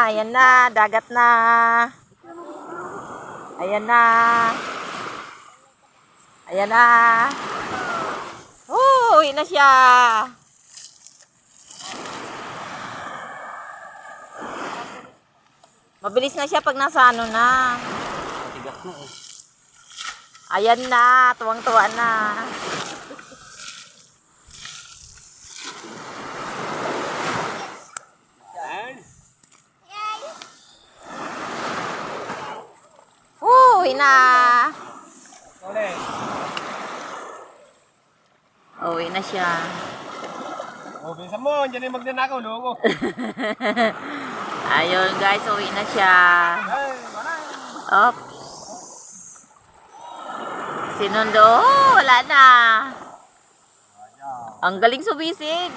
ayan na, dagat na. Ayan na. Ayan na. Uwi na siya. Mabilis na siya pag nasa ano na. Matigas na eh. Ayan na, tuwang-tuwa na. Uwi na. Uwi na siya. O, bisa mo, dyan yung magnanakaw, loko. Ayun guys, uwi na siya. Oops. Sinundo. Oh, wala na. Ang galing sumisid.